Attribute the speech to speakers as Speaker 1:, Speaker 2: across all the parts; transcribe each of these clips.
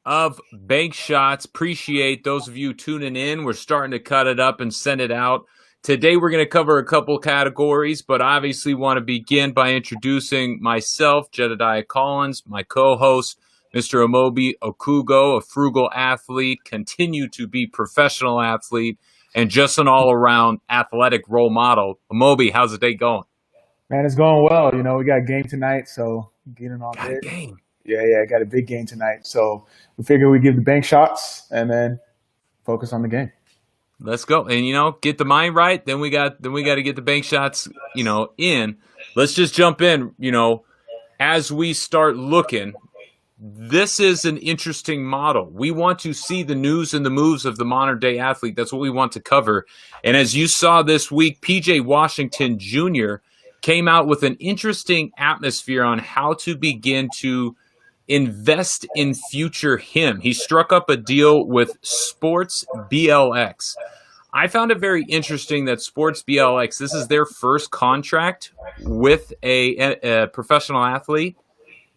Speaker 1: of Bank Shots. Appreciate those of you tuning in. We're starting to cut it up and send it out. Today we're going to cover a couple categories, but obviously want to begin by introducing myself, Jedediah Collins, my co-host, Mr. Amobi Okugo, a frugal athlete, continue to be professional athlete, and just an all-around athletic role model. Amobi, how's the day going?
Speaker 2: Man, it's going well. We got a game tonight, so getting on
Speaker 1: Got a
Speaker 2: it.
Speaker 1: game.
Speaker 2: Yeah, got a big game tonight. So we figure we give the bank shots and then focus on the game.
Speaker 1: Let's go. And get the mind right, then we got to get the bank shots, in. Let's just jump in, as we start looking. This is an interesting model. We want to see the news and the moves of the modern day athlete. That's what we want to cover. And as you saw this week, PJ Washington Jr. came out with an interesting atmosphere on how to begin to invest in future him. He struck up a deal with Sports BLX. I found it very interesting that Sports BLX, this is their first contract with a professional athlete.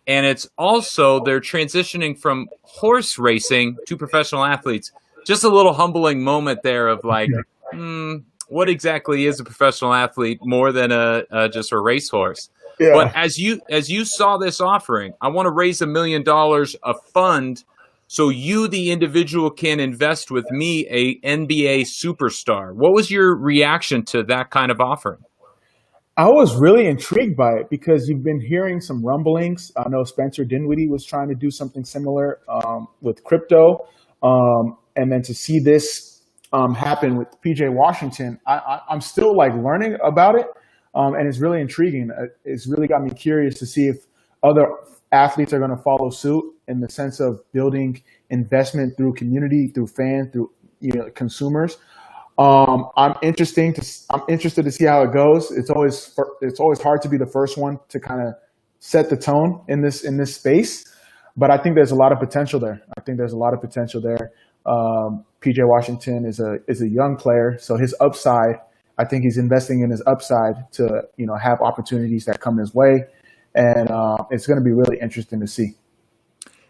Speaker 1: And it's also, they're transitioning from horse racing to professional athletes. Just a little humbling moment there of like, what exactly is a professional athlete more than just a racehorse?
Speaker 2: Yeah.
Speaker 1: But as you saw this offering, I want to raise $1 million, a fund, so you, the individual, can invest with me, a NBA superstar. What was your reaction to that kind of offering?
Speaker 2: I was really intrigued by it because you've been hearing some rumblings. I know Spencer Dinwiddie was trying to do something similar with crypto. And then to see this happen with PJ Washington, I'm still learning about it. And it's really intriguing. It's really got me curious to see if other athletes are going to follow suit in the sense of building investment through community, through fans, through consumers. I'm interested to see how it goes. It's always hard to be the first one to kind of set the tone in this space, but I think there's a lot of potential there. PJ Washington is a young player, so his upside. I think he's investing in his upside to have opportunities that come his way, and it's going to be really interesting to see.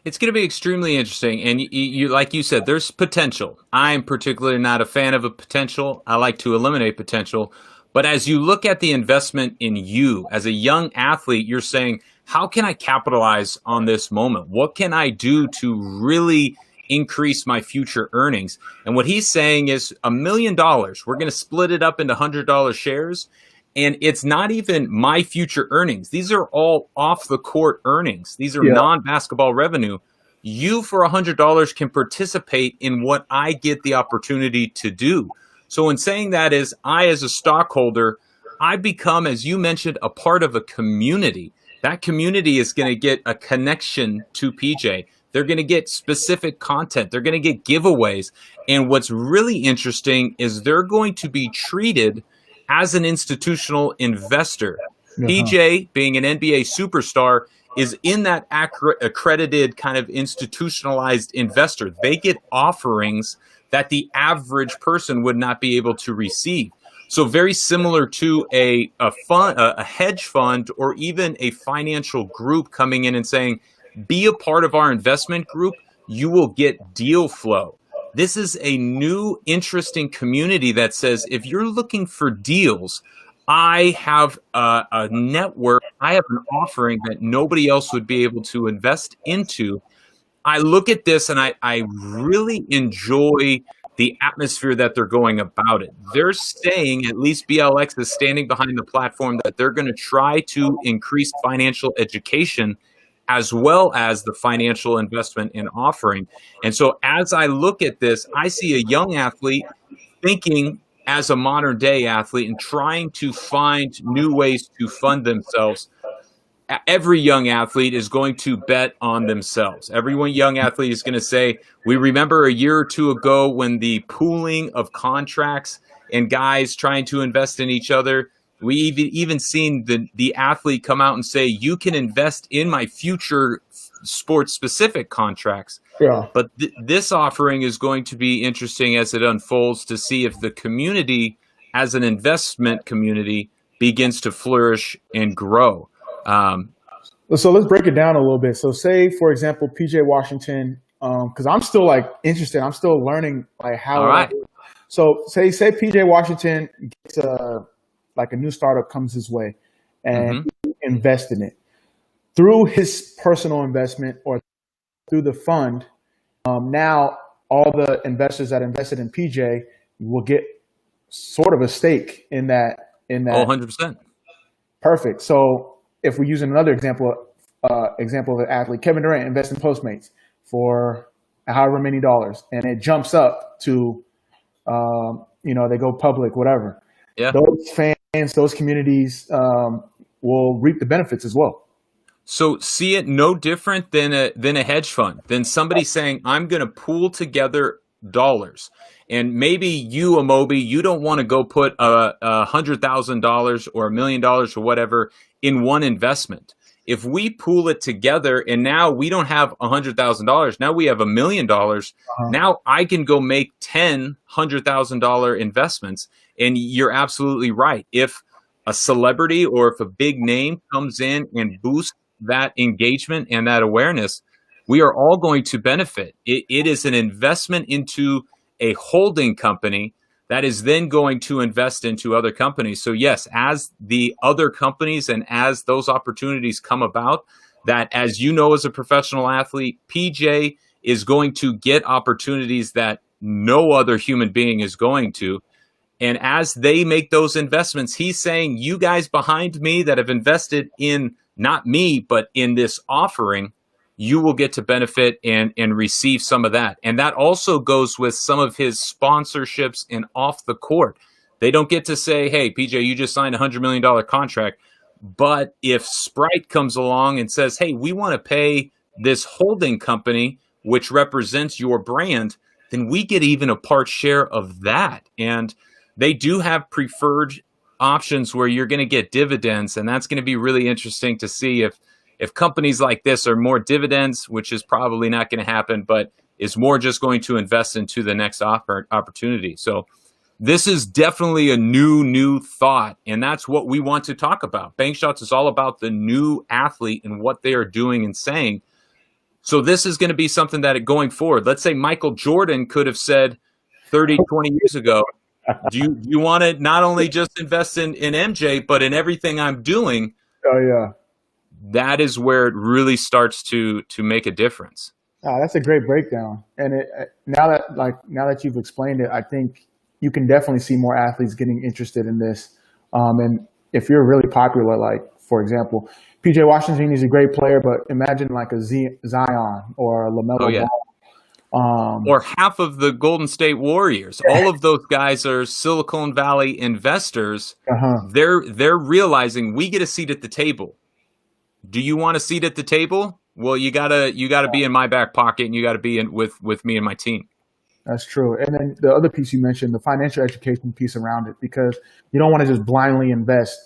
Speaker 1: It's going to be extremely interesting, and you like you said, there's potential. I'm particularly not a fan of a potential. I like to eliminate potential. But as you look at the investment in you as a young athlete, you're saying, how can I capitalize on this moment? What can I do to really increase my future earnings? And what he's saying is $1 million. We're going to split it up into $100 shares. And it's not even my future earnings. These are all off the court earnings. These are non-basketball revenue. You, for $100, can participate in what I get the opportunity to do. So in saying that is, I, as a stockholder, I become, as you mentioned, a part of a community. That community is going to get a connection to PJ. They're going to get specific content. They're going to get giveaways. And what's really interesting is they're going to be treated as an institutional investor. PJ, being an NBA superstar, is in that accredited kind of institutionalized investor. They get offerings that the average person would not be able to receive. So very similar to a hedge fund, or even a financial group coming in and saying, be a part of our investment group, you will get deal flow. This is a new, interesting community that says, if you're looking for deals, I have a network, I have an offering that nobody else would be able to invest into. I look at this and I really enjoy the atmosphere that they're going about it. They're saying, at least BLX is standing behind the platform, that they're going to try to increase financial education as well as the financial investment in offering. And so as I look at this, I see a young athlete thinking as a modern day athlete and trying to find new ways to fund themselves. Every young athlete is going to bet on themselves. Every one young athlete is going to say, we remember a year or two ago when the pooling of contracts and guys trying to invest in each other. We even seen the athlete come out and say, you can invest in my future sports-specific contracts.
Speaker 2: Yeah.
Speaker 1: But this offering is going to be interesting as it unfolds to see if the community, as an investment community, begins to flourish and grow.
Speaker 2: So let's break it down a little bit. So say, for example, PJ Washington because I'm still like interested. I'm still learning like
Speaker 1: All
Speaker 2: how.
Speaker 1: right.
Speaker 2: So say PJ Washington gets a new startup comes his way, and
Speaker 1: Mm-hmm.
Speaker 2: he invest in it through his personal investment or through the fund. Now all the investors that invested in PJ will get sort of a stake in that. In
Speaker 1: Oh,
Speaker 2: that,
Speaker 1: 100%.
Speaker 2: perfect. So if we use another example of an athlete, Kevin Durant invests in Postmates for however many dollars, and it jumps up to they go public, whatever.
Speaker 1: Yeah.
Speaker 2: Those fans, those communities will reap the benefits as well.
Speaker 1: So see it no different than a hedge fund, than somebody saying, I'm going to pool together dollars. And maybe you, Amobi, you don't want to go put $100,000 or $1 million or whatever in one investment. If we pool it together and now we don't have $100,000, now we have $1 million.
Speaker 2: Uh-huh.
Speaker 1: Now I can go make 10 $100,000 investments. And you're absolutely right. If a celebrity or if a big name comes in and boosts that engagement and that awareness, we are all going to benefit. It is an investment into a holding company that is then going to invest into other companies. So yes, as the other companies and as those opportunities come about, that, as you know, as a professional athlete, PJ is going to get opportunities that no other human being is going to. And as they make those investments, he's saying, you guys behind me that have invested in not me, but in this offering, you will get to benefit and receive some of that. And that also goes with some of his sponsorships and off the court. They don't get to say, hey, PJ, you just signed a $100 million contract. But if Sprite comes along and says, hey, we want to pay this holding company, which represents your brand, then we get even a part share of that. And they do have preferred options where you're going to get dividends, and that's going to be really interesting to see if companies like this are more dividends, which is probably not going to happen, but is more just going to invest into the next opportunity. So this is definitely a new thought, and that's what we want to talk about. Bank Shots is all about the new athlete and what they are doing and saying. So this is going to be something that going forward, let's say Michael Jordan could have said 30, 20 years ago, do you want to not only just invest in MJ, but in everything I'm doing?
Speaker 2: Oh yeah,
Speaker 1: That is where it really starts to make a difference.
Speaker 2: that's a great breakdown. And now that you've explained it, I think you can definitely see more athletes getting interested in this. And if you're really popular, like for example, PJ Washington is a great player, but imagine like a Zion or a LaMelo
Speaker 1: Oh yeah.
Speaker 2: Ball.
Speaker 1: Or half of the Golden State Warriors. All of those guys are Silicon Valley investors.
Speaker 2: Uh-huh.
Speaker 1: They're realizing we get a seat at the table. Do you want a seat at the table? Well, you gotta be in my back pocket, and you gotta be in with me and my team.
Speaker 2: That's true. And then the other piece you mentioned, the financial education piece around it, because you don't want to just blindly invest,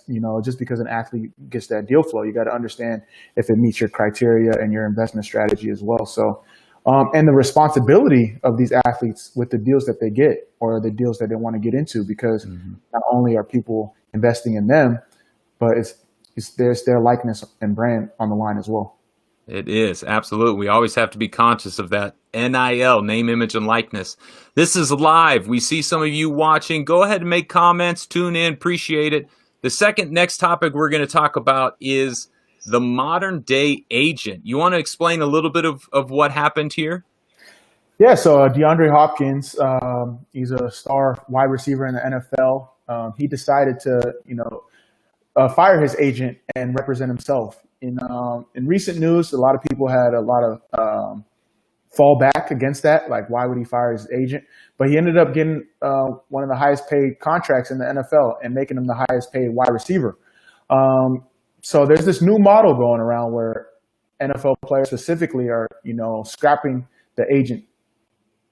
Speaker 2: just because an athlete gets that deal flow. You got to understand if it meets your criteria and your investment strategy as well. So, and the responsibility of these athletes with the deals that they get or the deals that they want to get into, because not only are people investing in them, but there's their likeness and brand on the line as well.
Speaker 1: It is, absolutely. We always have to be conscious of that. NIL, name, image, and likeness. This is live. We see some of you watching. Go ahead and make comments, tune in, appreciate it. The next topic we're going to talk about is the modern day agent. You want to explain a little bit of what happened here?
Speaker 2: Yeah, so DeAndre Hopkins, he's a star wide receiver in the NFL. He decided to, fire his agent and represent himself. In recent news, a lot of people had a lot of fallback against that. Like, why would he fire his agent? But he ended up getting one of the highest paid contracts in the NFL and making him the highest paid wide receiver. So there's this new model going around where NFL players specifically are, scrapping the agent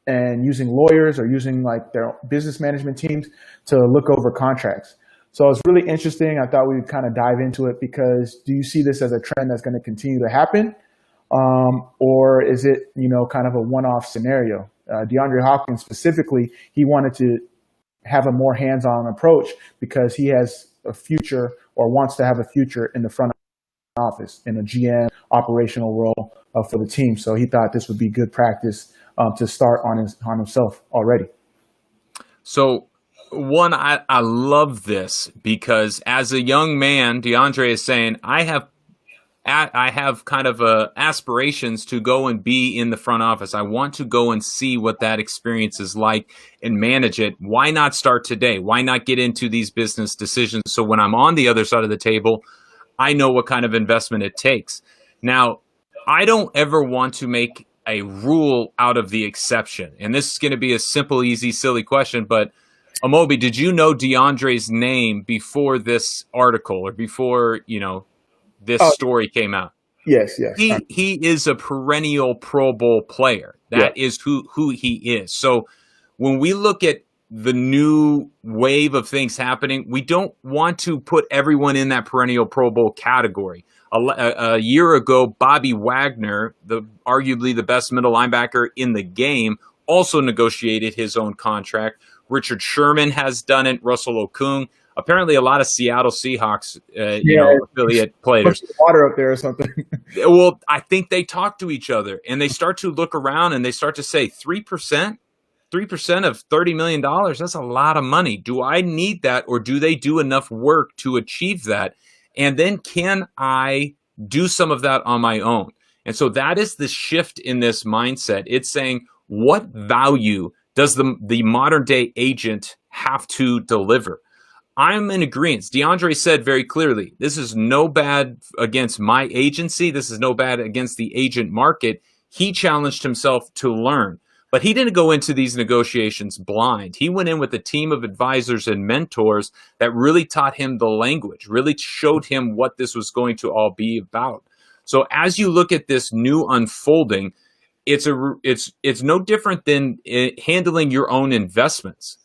Speaker 2: and using lawyers or using like their business management teams to look over contracts. So it's really interesting. I thought we would kind of dive into it because do you see this as a trend that's going to continue to happen? Or is it, kind of a one-off scenario? DeAndre Hopkins specifically, he wanted to have a more hands-on approach because he has a future or wants to have a future in the front office in a GM operational role for the team. So he thought this would be good practice to start on himself already.
Speaker 1: So, one, I love this because as a young man, DeAndre is saying, I have kind of aspirations to go and be in the front office. I want to go and see what that experience is like and manage it. Why not start today? Why not get into these business decisions so when I'm on the other side of the table, I know what kind of investment it takes. Now, I don't ever want to make a rule out of the exception. And this is going to be a simple, easy, silly question, but Amobi, did you know DeAndre's name before this article or before, this story came out?
Speaker 2: Yes.
Speaker 1: He is a perennial Pro Bowl player. That is who he is. So when we look at the new wave of things happening, we don't want to put everyone in that perennial Pro Bowl category. A year ago, Bobby Wagner, arguably the best middle linebacker in the game, also negotiated his own contract. Richard Sherman has done it. Russell Okung. Apparently, a lot of Seattle Seahawks, affiliate players.
Speaker 2: Water up there or something.
Speaker 1: Well, I think they talk to each other and they start to look around and they start to say 3%. 3% of $30 million, that's a lot of money. Do I need that, or do they do enough work to achieve that? And then can I do some of that on my own? And so that is the shift in this mindset. It's saying, what value does the modern day agent have to deliver? I'm in agreement. DeAndre said very clearly, this is no bad against my agency. This is no bad against the agent market. He challenged himself to learn. But he didn't go into these negotiations blind. He went in with a team of advisors and mentors that really taught him the language, really showed him what this was going to all be about. So as you look at this new unfolding, it's no different than handling your own investments.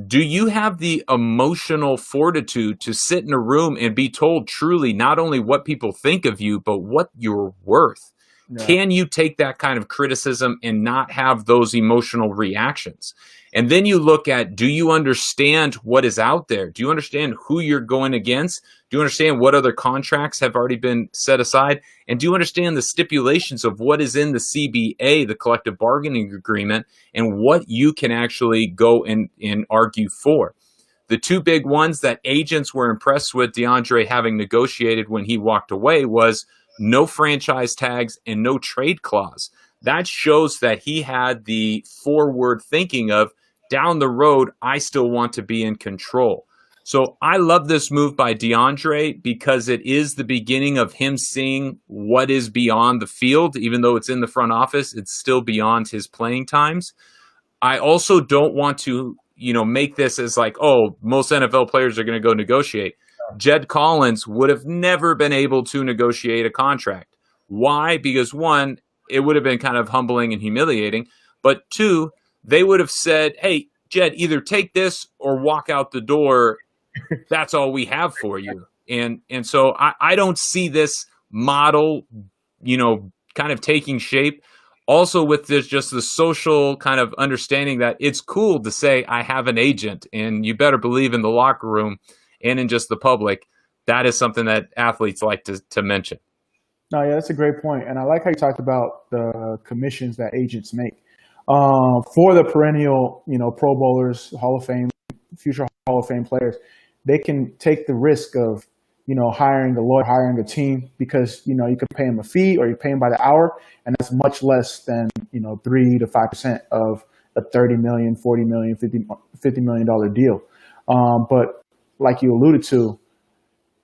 Speaker 1: Do you have the emotional fortitude to sit in a room and be told truly not only what people think of you, but what you're worth? Yeah. Can you take that kind of criticism and not have those emotional reactions? And then you look at, do you understand what is out there? Do you understand who you're going against? Do you understand what other contracts have already been set aside? And do you understand the stipulations of what is in the CBA, the collective bargaining agreement, and what you can actually go and argue for? The two big ones that agents were impressed with DeAndre having negotiated when he walked away was no franchise tags and no trade clause. That shows that he had the forward thinking of down the road, I still want to be in control. So I love this move by DeAndre because it is the beginning of him seeing what is beyond the field. Even though it's in the front office, it's still beyond his playing times. I also don't want to, make this as like, oh, most NFL players are going to go negotiate. Jed Collins would have never been able to negotiate a contract. Why? Because one, it would have been kind of humbling and humiliating. But two, they would have said, hey, Jed, either take this or walk out the door. That's all we have for you. And so I don't see this model, kind of taking shape. Also with this, just the social kind of understanding that it's cool to say I have an agent, and you better believe in the locker room and in just the public, that is something that athletes like to mention.
Speaker 2: No, yeah, that's a great point. And I like how you talked about the commissions that agents make. For the perennial, Pro Bowlers, Hall of Fame, future Hall of Fame players, they can take the risk of, hiring a lawyer, hiring a team, because, you can pay them a fee or you pay them by the hour, and that's much less than, 3 to 5% of a $30 million, $40 million, $50 million deal. But like you alluded to,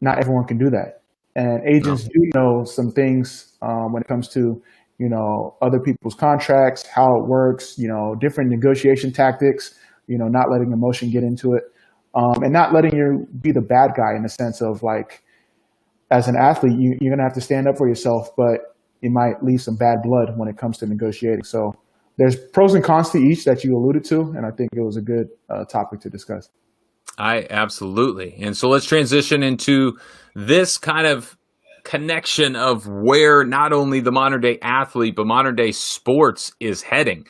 Speaker 2: not everyone can do that. And agents do know some things when it comes to, other people's contracts, how it works, different negotiation tactics, not letting emotion get into it, and not letting you be the bad guy in the sense of, like, as an athlete, you're going to have to stand up for yourself, but it might leave some bad blood when it comes to negotiating. So there's pros and cons to each that you alluded to, and I think it was a good topic to discuss.
Speaker 1: Absolutely. And so let's transition into this kind of connection of where not only the modern day athlete, but modern day sports is heading.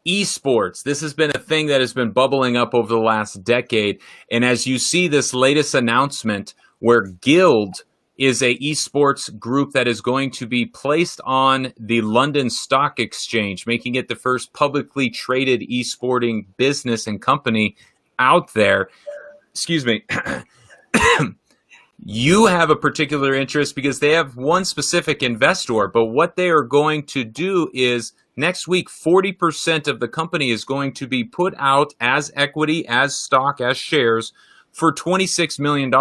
Speaker 1: ESports, this has been a thing that has been bubbling up over the last decade. And as you see this latest announcement where Guild is a esports group that is going to be placed on the London Stock Exchange, making it the first publicly traded esporting business and company out there. Excuse me. You have a particular interest because they have one specific investor, but what they are going to do is next week, 40% of the company is going to be put out as equity, as stock, as shares for $26 million.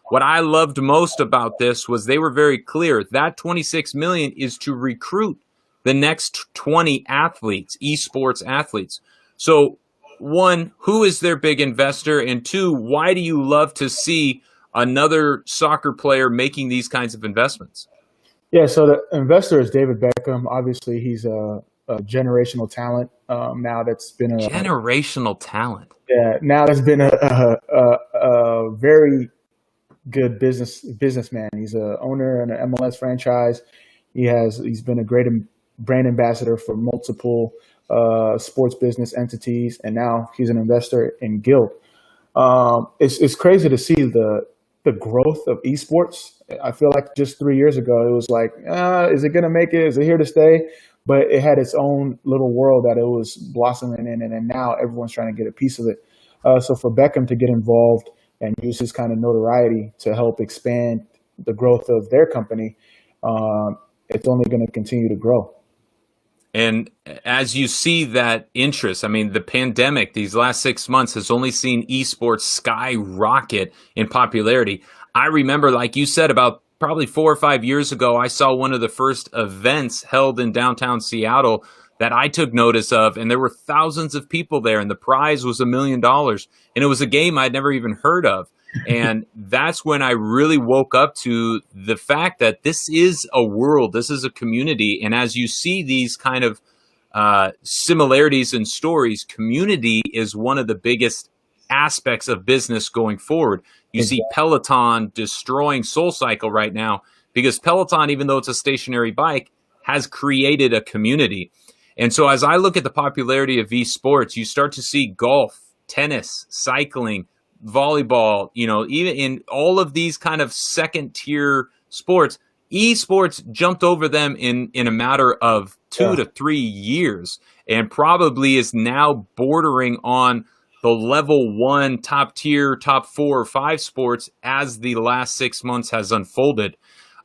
Speaker 1: What I loved most about this was they were very clear. That $26 million is to recruit the next 20 athletes, esports athletes. So one, who is their big investor? And two, why do you love to see another soccer player making these kinds of investments?
Speaker 2: Yeah, so the investor is David Beckham. Obviously, he's a generational talent. Now that's been a
Speaker 1: Generational talent.
Speaker 2: yeah. Now that's been a very good businessman. He's a owner in an MLS franchise. He's been a great brand ambassador for multiple sports business entities, and now he's an investor in Guild. It's crazy to see the growth of esports. I feel like just 3 years ago, it was like, is it going to make it? Is it here to stay? But it had its own little world that it was blossoming in, and now everyone's trying to get a piece of it. So for Beckham to get involved and use his kind of notoriety to help expand the growth of their company, it's only going to continue to grow.
Speaker 1: And as you see that interest, I mean, the pandemic, these last 6 months has only seen esports skyrocket in popularity. I remember, like you said, about probably 4 or 5 years ago, I saw one of the first events held in downtown Seattle that I took notice of, and there were thousands of people there, and the prize was $1 million. And it was a game I'd never even heard of. And that's when I really woke up to the fact that this is a world, this is a community. And as you see these kind of similarities in stories, community is one of the biggest aspects of business going forward. You see Peloton destroying SoulCycle right now because Peloton, even though it's a stationary bike, has created a community. And so as I look at the popularity of esports, you start to see golf, tennis, cycling, volleyball, even in all of these kind of second tier sports, esports jumped over them in a matter of 2 to 3 years, and probably is now bordering on the level 1 top tier, top 4 or 5 sports as the last 6 months has unfolded.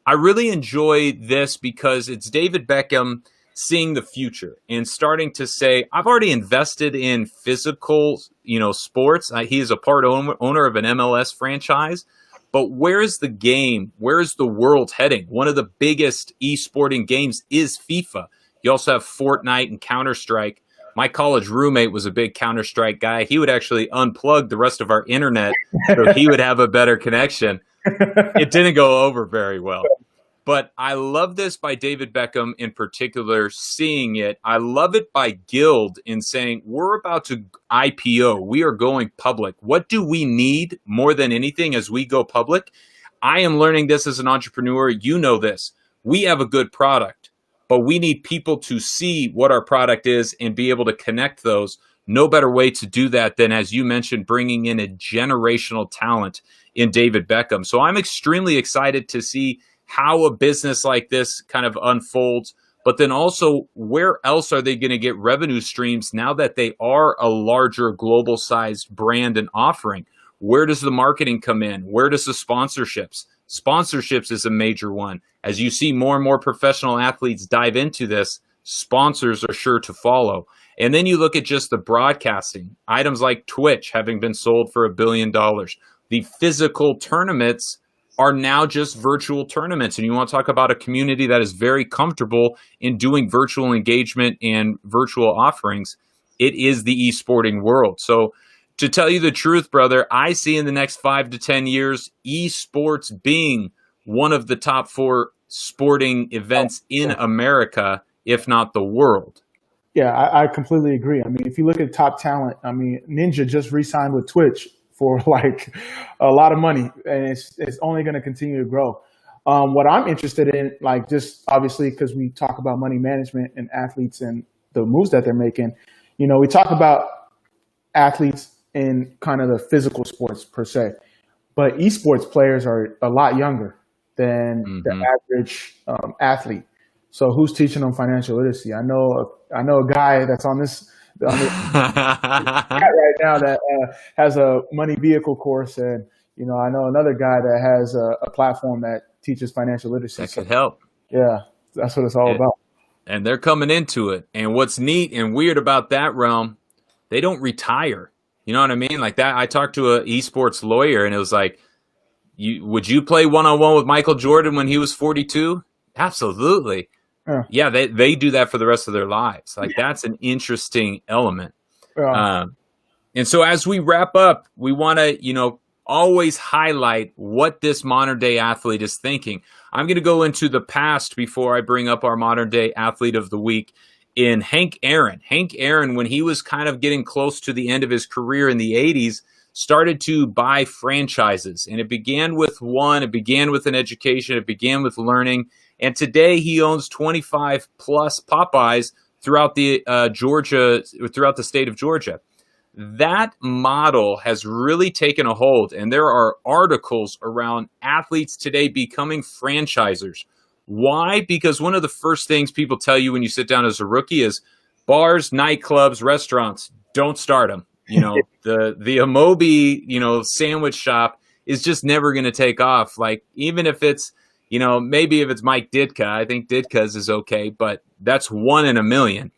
Speaker 1: I really enjoy this because it's David Beckham seeing the future and starting to say, I've already invested in physical, sports. He is a part owner of an MLS franchise, but where's the game? Where's the world heading? One of the biggest esporting games is FIFA. You also have Fortnite and Counter-Strike. My college roommate was a big Counter-Strike guy. He would actually unplug the rest of our internet so he would have a better connection. It didn't go over very well. But I love this by David Beckham in particular, seeing it. I love it by Guild in saying, we're about to IPO. We are going public. What do we need more than anything as we go public? I am learning this as an entrepreneur. You know this. We have a good product, but we need people to see what our product is and be able to connect those. No better way to do that than, as you mentioned, bringing in a generational talent in David Beckham. So I'm extremely excited to see how a business like this kind of unfolds, but then also where else are they going to get revenue streams now that they are a larger global sized brand and offering? Where does the marketing come in? Where does the sponsorships? Sponsorships is a major one. As you see more and more professional athletes dive into this, sponsors are sure to follow. And then you look at just the broadcasting, items like Twitch having been sold for $1 billion. The physical tournaments are now just virtual tournaments. And you want to talk about a community that is very comfortable in doing virtual engagement and virtual offerings. It is the esporting world. So to tell you the truth, brother, I see in the next 5 to 10 years, esports being one of the top 4 sporting events in America, if not the world.
Speaker 2: Yeah, I completely agree. I mean, if you look at top talent, I mean, Ninja just re-signed with Twitch for like a lot of money, and it's only going to continue to grow. What I'm interested in, like, just obviously because we talk about money management and athletes and the moves that they're making, we talk about athletes in kind of the physical sports per se, but esports players are a lot younger, than the
Speaker 1: Hmm.
Speaker 2: average athlete. So who's teaching them financial literacy? I know a guy that's on this chat right now that has a money vehicle course, and I know another guy that has a platform that teaches financial literacy.
Speaker 1: That
Speaker 2: So
Speaker 1: could help.
Speaker 2: yeah, that's what it's all
Speaker 1: It,
Speaker 2: about.
Speaker 1: and they're coming into it. And what's neat and weird about that realm, they don't retire. You know what I mean? Like that. I talked to a esports lawyer, and it was like, would you play one on one with Michael Jordan when he was 42? Absolutely.
Speaker 2: Yeah,
Speaker 1: Yeah, they do that for the rest of their lives. Like that's an interesting element.
Speaker 2: yeah.
Speaker 1: Um, And so as we wrap up, we want to, always highlight what this modern day athlete is thinking. I'm going to go into the past before I bring up our modern day athlete of the week in Hank Aaron. Hank Aaron, when he was kind of getting close to the end of his career in the 80s, started to buy franchises. And it began with one, it began with an education, it began with learning. And today he owns 25 plus Popeyes throughout the throughout the state of Georgia. That model has really taken a hold, and there are articles around athletes today becoming franchisers. Why? Because one of the first things people tell you when you sit down as a rookie is bars, nightclubs, restaurants, don't start them. The Amobi, sandwich shop is just never going to take off. Like, even if it's, maybe if it's Mike Ditka, I think Ditka's is okay, but that's one in a million.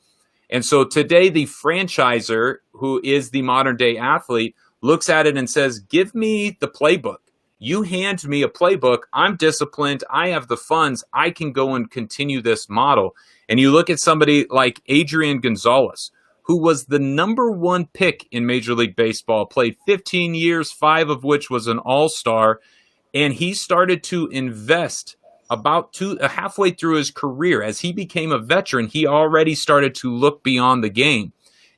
Speaker 1: And so today, the franchisor, who is the modern day athlete, looks at it and says, give me the playbook. You hand me a playbook. I'm disciplined. I have the funds. I can go and continue this model. And you look at somebody like Adrian Gonzalez, who was the number one pick in Major League Baseball, played 15 years, 5 of which was an all-star. And he started to invest about halfway through his career. As he became a veteran, he already started to look beyond the game.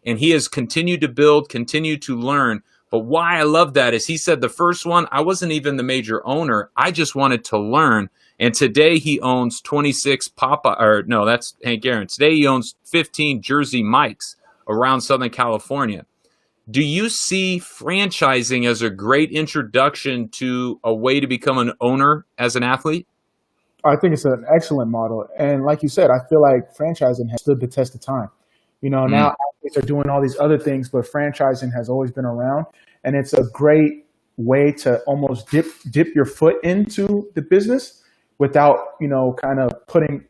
Speaker 1: And he has continued to build, continued to learn. But why I love that is he said the first one, I wasn't even the major owner. I just wanted to learn. And today he owns 26 that's Hank Aaron. Today he owns 15 Jersey Mikes around Southern California. Do you see franchising as a great introduction to a way to become an owner as an athlete?
Speaker 2: I think it's an excellent model, and like you said, I feel like franchising has stood the test of time. Now
Speaker 1: Mm,
Speaker 2: athletes are doing all these other things, but franchising has always been around, and it's a great way to almost dip your foot into the business without kind of putting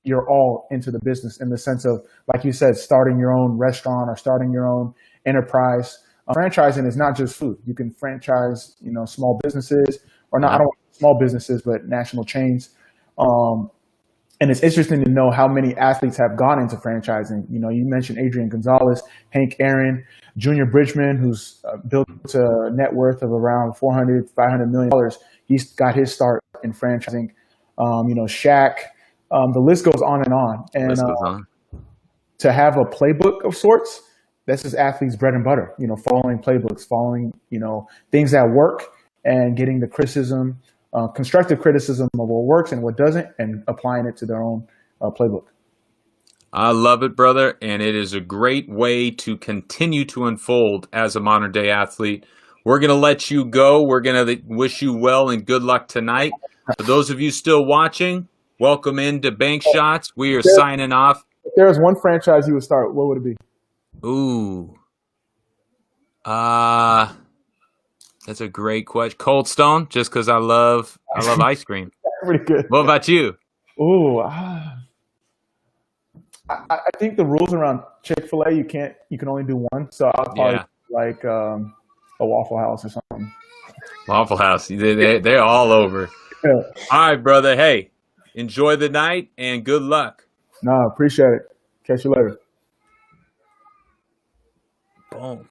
Speaker 2: your all into the business, in the sense of, like you said, starting your own restaurant or starting your own enterprise. Franchising is not just food. You can franchise, small businesses, or not. I
Speaker 1: yeah.
Speaker 2: don't want small businesses, but national chains. Um, and it's interesting to know how many athletes have gone into franchising. You mentioned Adrian Gonzalez, Hank Aaron, Junior Bridgman, who's built a net worth of around $400-500 million. He's got his start in franchising. Shaq. The list goes on and on. And
Speaker 1: List goes on.
Speaker 2: to have a playbook of sorts, this is athletes' bread and butter. Following playbooks, following things that work, and getting the criticism, constructive criticism of what works and what doesn't, and applying it to their own playbook.
Speaker 1: I love it, brother, and it is a great way to continue to unfold as a modern day athlete. We're going to let you go. We're going to wish you well and good luck tonight. For those of you still watching, welcome into Bank Shots. We are signing off.
Speaker 2: If there was one franchise you would start, what would it be?
Speaker 1: Ooh. Uh, that's a great question. Cold Stone, just because I love ice cream.
Speaker 2: Pretty good.
Speaker 1: What about you?
Speaker 2: Ooh, I think the rules around Chick-fil-A, you can only do one. So I'll probably
Speaker 1: Yeah,
Speaker 2: like a Waffle House or something.
Speaker 1: Waffle House. They're all over.
Speaker 2: Yeah.
Speaker 1: All right, brother. Hey, enjoy the night and good luck.
Speaker 2: No, appreciate it. Catch you later.
Speaker 1: Boom.